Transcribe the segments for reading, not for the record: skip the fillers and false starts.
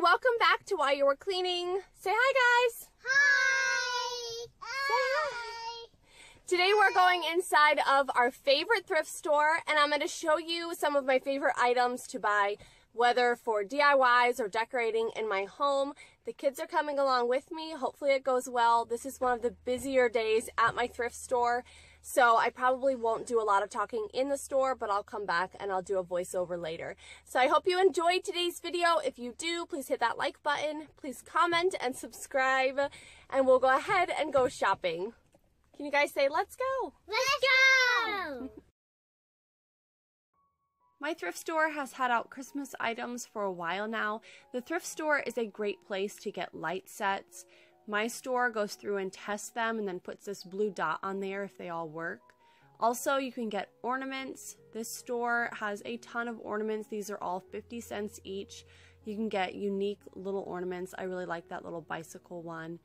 welcome back to While You Were Cleaning. Say hi, guys. Hi. Say hi. Today we're going inside of our favorite thrift store, and I'm going to show you some of my favorite items to buy, whether for DIYs or decorating in my home. The kids are coming along with me. Hopefully it goes well. This is one of the busier days at my thrift store, so I probably won't do a lot of talking in the store, but I'll come back and I'll do a voiceover later. So I hope you enjoyed today's video. If you do, please hit that like button, please comment and subscribe, and we'll go ahead and go shopping. Can you guys say, let's go? Let's go! My thrift store has had out Christmas items for a while now. The thrift store is a great place to get light sets. My store goes through and tests them and then puts this blue dot on there if they all work. Also, you can get ornaments. This store has a ton of ornaments. These are all 50 cents each. You can get unique little ornaments. I really like that little bicycle one.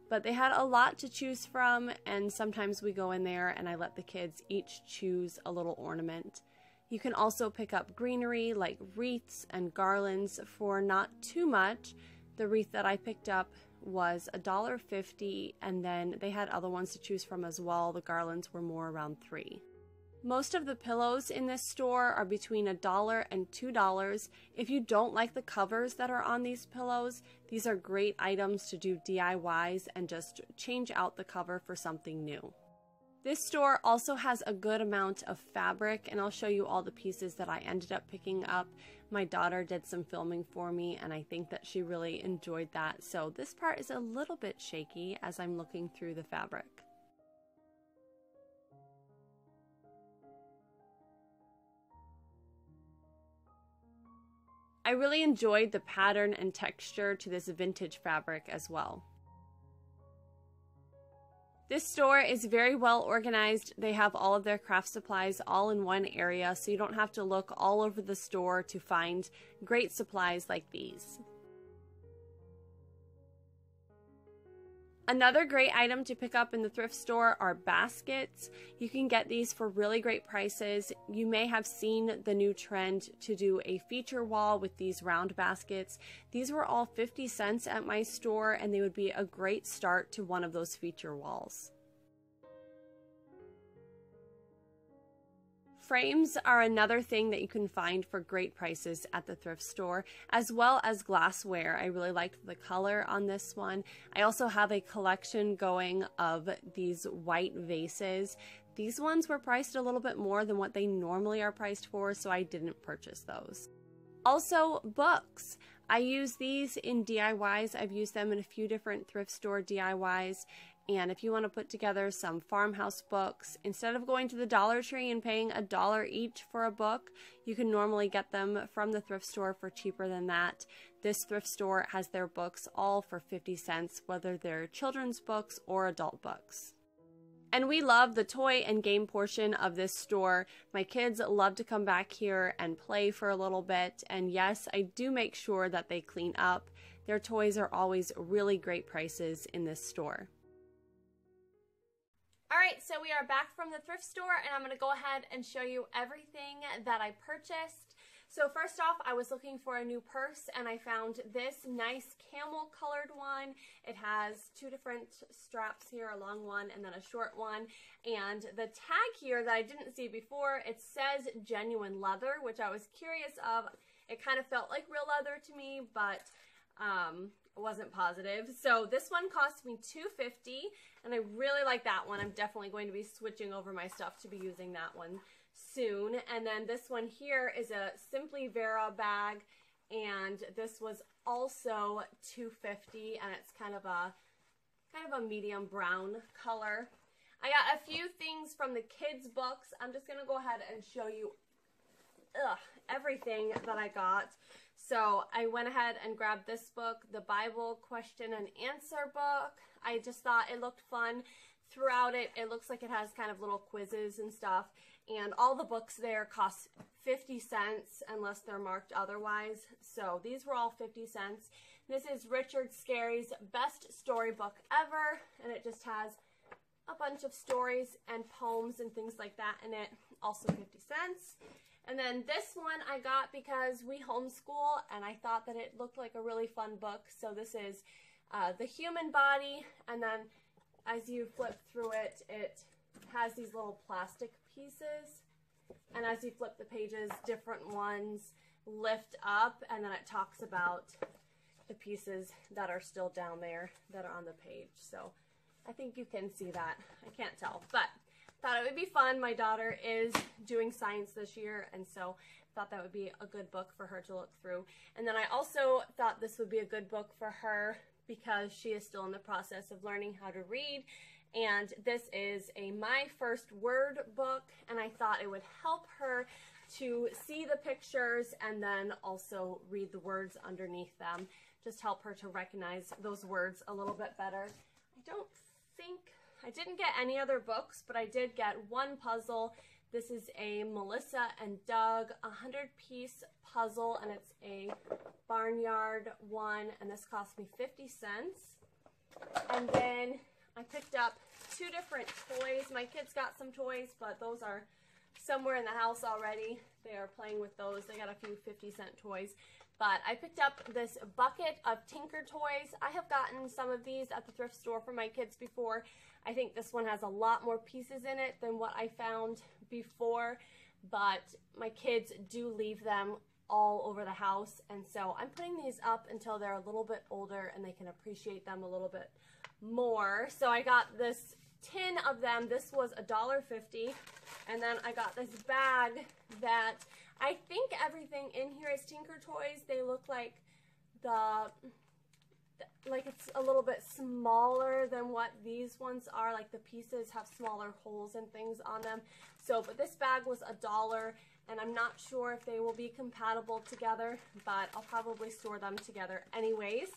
But they had a lot to choose from, and sometimes we go in there and I let the kids each choose a little ornament. You can also pick up greenery like wreaths and garlands for not too much. The wreath that I picked up was $1.50, and then they had other ones to choose from as well. The garlands were more around $3. Most of the pillows in this store are between $1 and $2. If you don't like the covers that are on these pillows, these are great items to do DIYs and just change out the cover for something new. This store also has a good amount of fabric, and I'll show you all the pieces that I ended up picking up. My daughter did some filming for me, and I think that she really enjoyed that. So this part is a little bit shaky as I'm looking through the fabric. I really enjoyed the pattern and texture to this vintage fabric as well. This store is very well organized. They have all of their craft supplies all in one area, so you don't have to look all over the store to find great supplies like these. Another great item to pick up in the thrift store are baskets. You can get these for really great prices. You may have seen the new trend to do a feature wall with these round baskets. These were all 50 cents at my store, and they would be a great start to one of those feature walls. Frames are another thing that you can find for great prices at the thrift store, as well as glassware. I really liked the color on this one. I also have a collection going of these white vases. These ones were priced a little bit more than what they normally are priced for, so I didn't purchase those. Also, books. I use these in DIYs. I've used them in a few different thrift store DIYs. And if you want to put together some farmhouse books, instead of going to the Dollar Tree and paying $1 each for a book, you can normally get them from the thrift store for cheaper than that. This thrift store has their books all for 50 cents, whether they're children's books or adult books. And we love the toy and game portion of this store. My kids love to come back here and play for a little bit. And yes, I do make sure that they clean up. Their toys are always really great prices in this store. Alright, so we are back from the thrift store, and I'm going to go ahead and show you everything that I purchased. So first off, I was looking for a new purse, and I found this nice camel colored one. It has two different straps here, a long one and then a short one. And the tag here that I didn't see before, it says genuine leather, which I was curious of. It kind of felt like real leather to me, but wasn't positive. So this one cost me $2.50, and I really like that one. I'm definitely going to be switching over my stuff to be using that one soon. And then this one here is a Simply Vera bag, and this was also $2.50, and it's kind of a medium brown color. I got a few things from the kids' books. I'm just gonna go ahead and show you everything that I got. So I went ahead and grabbed this book, the Bible question and answer book. I just thought it looked fun. Throughout it, it looks like it has kind of little quizzes and stuff, and all the books there cost 50 cents unless they're marked otherwise. So these were all 50 cents. This is Richard Scarry's Best Storybook Ever, and it just has a bunch of stories and poems and things like that in it, also 50 cents. And then this one I got because we homeschool and I thought that it looked like a really fun book. So this is The Human Body, and then as you flip through it, it has these little plastic pieces. And as you flip the pages, different ones lift up, and then it talks about the pieces that are still down there that are on the page. So I think you can see that. I can't tell, but thought it would be fun. My daughter is doing science this year, and so thought that would be a good book for her to look through. And then I also thought this would be a good book for her because she is still in the process of learning how to read, and this is a My First Word book, and I thought it would help her to see the pictures and then also read the words underneath them. Just help her to recognize those words a little bit better. I didn't get any other books, but I did get one puzzle. This is a Melissa and Doug 100-piece puzzle, and it's a barnyard one, and this cost me 50 cents. And then I picked up two different toys. My kids got some toys, but those are somewhere in the house already. They are playing with those. They got a few 50-cent toys. But I picked up this bucket of Tinker toys. I have gotten some of these at the thrift store for my kids before. I think this one has a lot more pieces in it than what I found before, but my kids do leave them all over the house, and so I'm putting these up until they're a little bit older and they can appreciate them a little bit more. So I got this tin of them. This was $1.50, and then I got this bag that I think everything in here is Tinker toys. They look like it's a little bit smaller than what these ones are. Like the pieces have smaller holes and things on them. So, but this bag was $1, and I'm not sure if they will be compatible together, but I'll probably store them together anyways.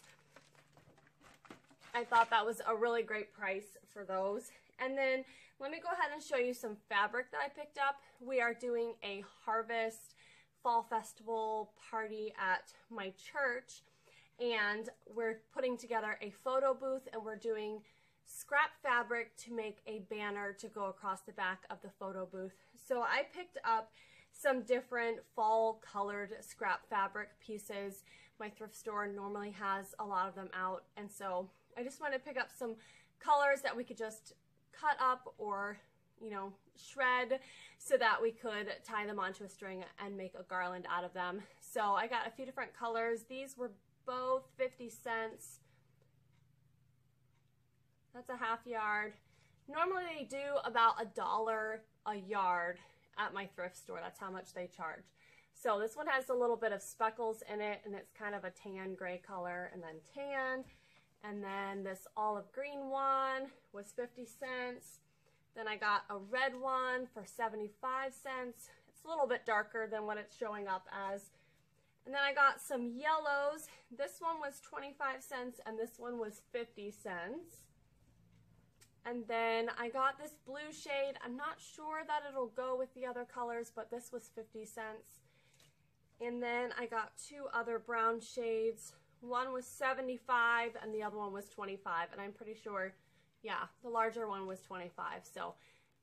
I thought that was a really great price for those. And then let me go ahead and show you some fabric that I picked up. We are doing a harvest fall festival party at my church, and we're putting together a photo booth, and we're doing scrap fabric to make a banner to go across the back of the photo booth. So I picked up some different fall colored scrap fabric pieces. My thrift store normally has a lot of them out, and so I just wanted to pick up some colors that we could just cut up or, you know, shred so that we could tie them onto a string and make a garland out of them. So I got a few different colors. These were both 50 cents. That's a half yard. Normally they do about $1 a yard at my thrift store. That's how much they charge. So this one has a little bit of speckles in it, and it's kind of a tan gray color, and then tan. And then this olive green one was 50 cents. Then I got a red one for 75 cents. It's a little bit darker than what it's showing up as. And then I got some yellows. This one was 25 cents and this one was 50 cents. And then I got this blue shade. I'm not sure that it'll go with the other colors, but this was 50 cents. And then I got two other brown shades. One was 75 and the other one was 25. And I'm pretty sure, yeah, the larger one was 25. So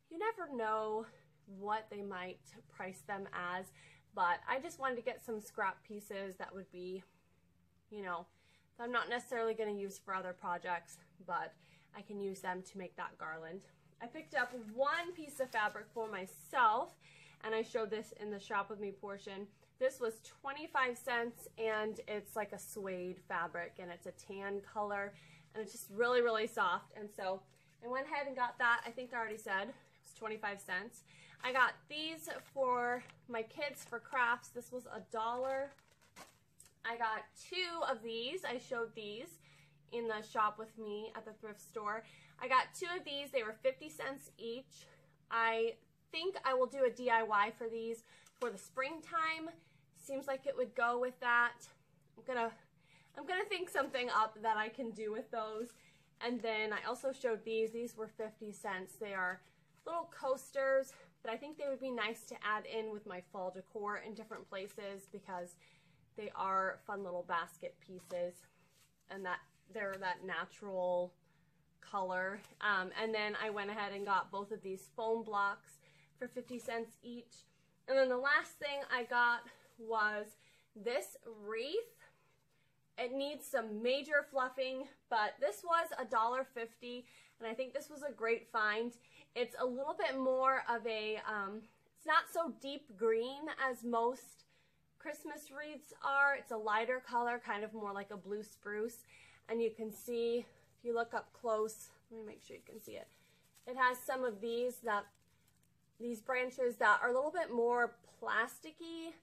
you never know what they might price them as. But I just wanted to get some scrap pieces that would be, you know, that I'm not necessarily going to use for other projects, but I can use them to make that garland. I picked up one piece of fabric for myself, and I showed this in the shop with me portion. This was 25 cents, and it's like a suede fabric, and it's a tan color, and it's just really, really soft. And so I went ahead and got that. I think I already said it was 25 cents. I got these for my kids for crafts. This was $1. I got two of these. I showed these in the shop with me at the thrift store. I got two of these. They were 50 cents each. I think I will do a DIY for these for the springtime. Seems like it would go with that. I'm gonna think something up that I can do with those. And then I also showed these. These were 50 cents. They are little coasters, but I think they would be nice to add in with my fall decor in different places because they are fun little basket pieces, and that they're that natural color. And then I went ahead and got both of these foam blocks for 50 cents each. And then the last thing I got was this wreath. It needs some major fluffing, but this was $1.50, and I think this was a great find. It's a little bit more of a, it's not so deep green as most Christmas wreaths are. It's a lighter color, kind of more like a blue spruce. And you can see, if you look up close, let me make sure you can see it. It has some of these branches that are a little bit more plasticky,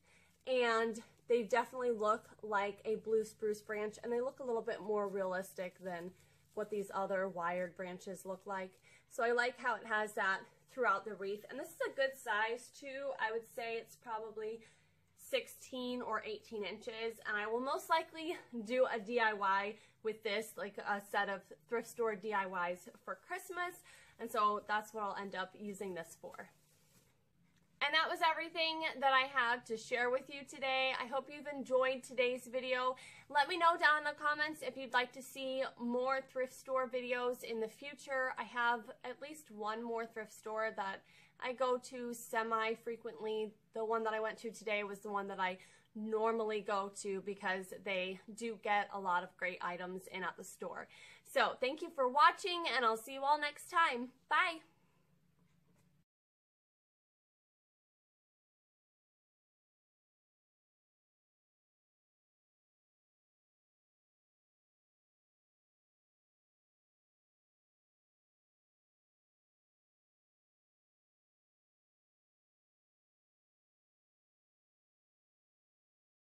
and they definitely look like a blue spruce branch, and they look a little bit more realistic than what these other wired branches look like. So I like how it has that throughout the wreath. And this is a good size too. I would say it's probably 16 or 18 inches, and I will most likely do a DIY with this, like a set of thrift store DIYs for Christmas, and so that's what I'll end up using this for. And that was everything that I had to share with you today. I hope you've enjoyed today's video. Let me know down in the comments if you'd like to see more thrift store videos in the future. I have at least one more thrift store that I go to semi-frequently. The one that I went to today was the one that I normally go to because they do get a lot of great items in at the store. So thank you for watching, and I'll see you all next time. Bye!